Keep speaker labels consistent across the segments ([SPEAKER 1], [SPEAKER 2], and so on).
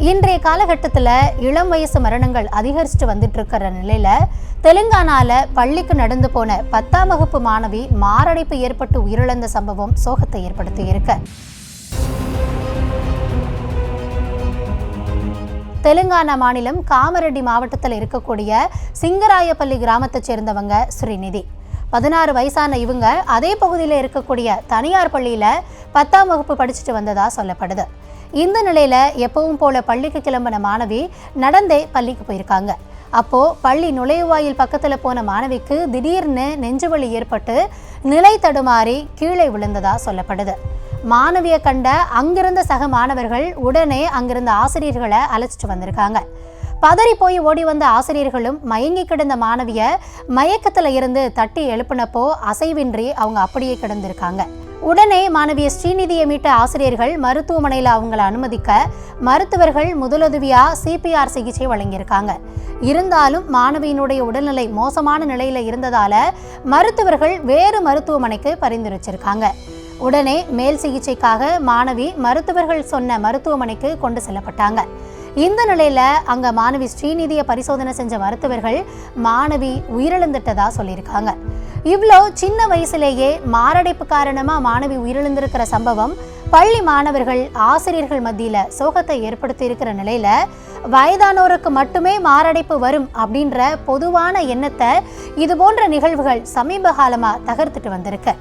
[SPEAKER 1] இன்றைய காலகட்டத்தில் இளம் வயசு மரணங்கள் அதிகரிச்சுட்டு வந்துட்டு இருக்கிற நிலையில தெலுங்கானால பள்ளிக்கு நடந்து போன 10ஆம் வகுப்பு மாணவி மாரடைப்பு ஏற்பட்டு உயிரிழந்த சம்பவம் சோகத்தை ஏற்படுத்தி இருக்கு. தெலுங்கானா மாநிலம் காமரெட்டி மாவட்டத்தில் இருக்கக்கூடிய சிங்கராயப்பள்ளி கிராமத்தை சேர்ந்தவங்க ஸ்ரீநிதி. 16 வயசான இவங்க அதே பகுதியில் இருக்கக்கூடிய தனியார் பள்ளியில 10ஆம் வகுப்பு படிச்சுட்டு வந்ததா சொல்லப்படுது. இந்த நிலையில எப்பவும் போல பள்ளிக்கு கிளம்பின மாணவி நடந்தே பள்ளிக்கு போயிருக்காங்க. அப்போ பள்ளி நுழைவாயில் பக்கத்துல போன மாணவிக்கு திடீர்னு நெஞ்சுவலி ஏற்பட்டு நிலை தடுமாறி கீழே விழுந்ததா சொல்லப்படுது. மாணவியை கண்ட அங்கிருந்த சக மாணவர்கள் உடனே அங்கிருந்த ஆசிரியர்களை அழைச்சிட்டு வந்திருக்காங்க. பதறி போய் ஓடி வந்த ஆசிரியர்களும் மயங்கி கிடந்த மாணவிய மயக்கத்துல இருந்து தட்டி எழுப்பினப்போ அசைவின்றி அவங்க அப்படியே கிடந்திருக்காங்க. உடனே மாணவிய ஸ்ரீநிதியை மீட்ட ஆசிரியர்கள் மருத்துவமனையில் அவங்களை அனுமதிக்க மருத்துவர்கள் முதலுதவியா CPR சிகிச்சை வழங்கியிருக்காங்க. இருந்தாலும் மாணவியினுடைய உடல்நிலை மோசமான நிலையில இருந்ததால மருத்துவர்கள் வேறு மருத்துவமனைக்கு பரிந்துரைச்சிருக்காங்க. உடனே மேல் சிகிச்சைக்காக மாணவி மருத்துவர்கள் சொன்ன மருத்துவமனைக்கு கொண்டு செல்லப்பட்டாங்க. இந்த நிலையில அங்க மாணவி ஸ்ரீநிதியை பரிசோதனை செஞ்ச மருத்துவர்கள் மாணவி உயிரிழந்துட்டதா சொல்லியிருக்காங்க. இவ்வளோ சின்ன வயசுலேயே மாரடைப்பு காரணமா மாணவி உயிரிழந்திருக்கிற சம்பவம் பள்ளி மாணவர்கள் ஆசிரியர்கள் மத்தியில சோகத்தை ஏற்படுத்தி இருக்கிற நிலையில வயதானோருக்கு மட்டுமே மாரடைப்பு வரும் அப்படின்ற பொதுவான எண்ணத்தை இது போன்ற நிகழ்வுகள் சமீப காலமா தகர்த்துட்டு வந்திருக்கு.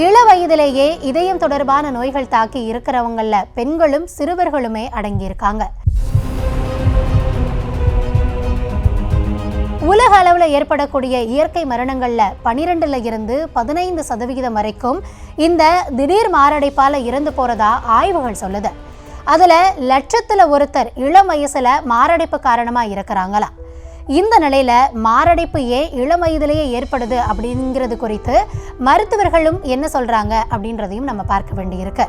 [SPEAKER 1] இள வயதிலேயே இதயம் தொடர்பான நோய்கள் தாக்கி இருக்கிறவங்கள பெண்களும் சிறுவர்களுமே அடங்கியிருக்காங்க. உலக அளவில் ஏற்படக்கூடிய இயற்கை மரணங்கள்ல 12ல் இருந்து 15% வரைக்கும் இந்த திடீர் மாரடைப்பால இறந்து போறதா ஆய்வுகள் சொல்லுது. அதுல லட்சத்துல ஒருத்தர் இளம் வயசுல மாரடைப்பு காரணமா இருக்கிறாங்களா. இந்த நிலையில மாரடைப்பு ஏன் இளம் வயதிலேயே ஏற்படுது அப்படிங்கிறது குறித்து மருத்துவர்களும் என்ன சொல்றாங்க அப்படின்றதையும் நம்ம பார்க்க வேண்டியிருக்கு.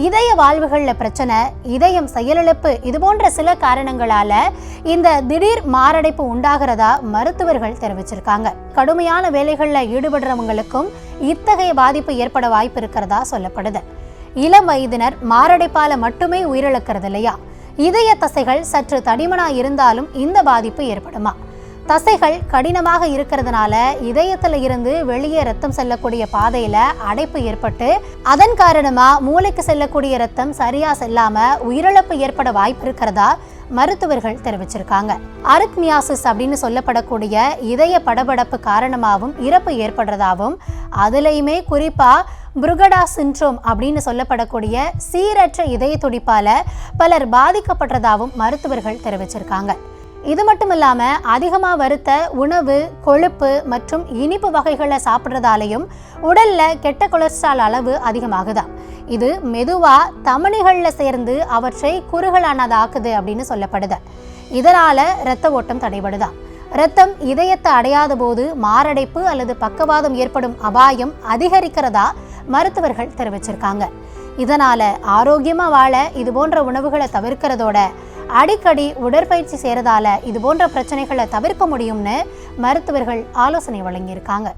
[SPEAKER 1] இதய வாழ்வுகளில் பிரச்சனை, இதயம் செயலிழப்பு, இது போன்ற சில காரணங்களால இந்த திடீர் மாரடைப்பு உண்டாகிறதா மருத்துவர்கள் தெரிவிச்சிருக்காங்க. கடுமையான வேலைகளில் ஈடுபடுறவங்களுக்கும் இத்தகைய பாதிப்பு ஏற்பட வாய்ப்பு இருக்கிறதா சொல்லப்படுது. இளம் வயதினர் மாரடைப்பால மட்டுமே உயிரிழக்கிறது இல்லையா, இதய தசைகள் சற்று தடிமனா இருந்தாலும் இந்த பாதிப்பு ஏற்படுமா. தசைகள் கடினமாக இருக்கிறதுனால இதயத்துல இருந்து வெளியே ரத்தம் செல்லக்கூடிய பாதையில அடைப்பு ஏற்பட்டு அதன் காரணமா மூளைக்கு செல்லக்கூடிய ரத்தம் சரியா செல்லாம உயிரிழப்பு ஏற்பட வாய்ப்பு இருக்கிறதா மருத்துவர்கள் தெரிவிச்சிருக்காங்க. அரித்மியாசிஸ் அப்படின்னு சொல்லப்படக்கூடிய இதய படபடப்பு காரணமாகவும் இறப்பு ஏற்படுறதாகவும் அதுலயுமே குறிப்பா புருகடா சிண்ட்ரோம் அப்படின்னு சொல்லப்படக்கூடிய சீரற்ற இதய துடிப்பால பலர் பாதிக்கப்படுறதாகவும் மருத்துவர்கள் தெரிவிச்சிருக்காங்க. இது மட்டும் இல்லாம அதிகமா வறுத்த உணவு, கொழுப்பு மற்றும் இனிப்பு வகைகளை சாப்பிட்றதாலையும் உடல்ல கெட்ட கொலஸ்ட்ரால் அளவு அதிகமாகுதான். இது மெதுவா தமனிகள்ல சேர்ந்து அவற்றை குறுகலானதாக்குது அப்படின்னு சொல்லப்படுது. இதனால இரத்த ஓட்டம் தடைபடுதான். இரத்தம் இதயத்தை அடையாத போது மாரடைப்பு அல்லது பக்கவாதம் ஏற்படும் அபாயம் அதிகரிக்கிறதா மருத்துவர்கள் தெரிவிச்சிருக்காங்க. இதனால ஆரோக்கியமா வாழ இது போன்ற உணவுகளை தவிர்க்கிறதோட அடிக்கடி உடற்பயிற்சி செய்யறதால இது போன்ற பிரச்சனைகளை தவிர்க்க முடியும்னு மருத்துவர்கள் ஆலோசனை வழங்கியிருக்காங்க.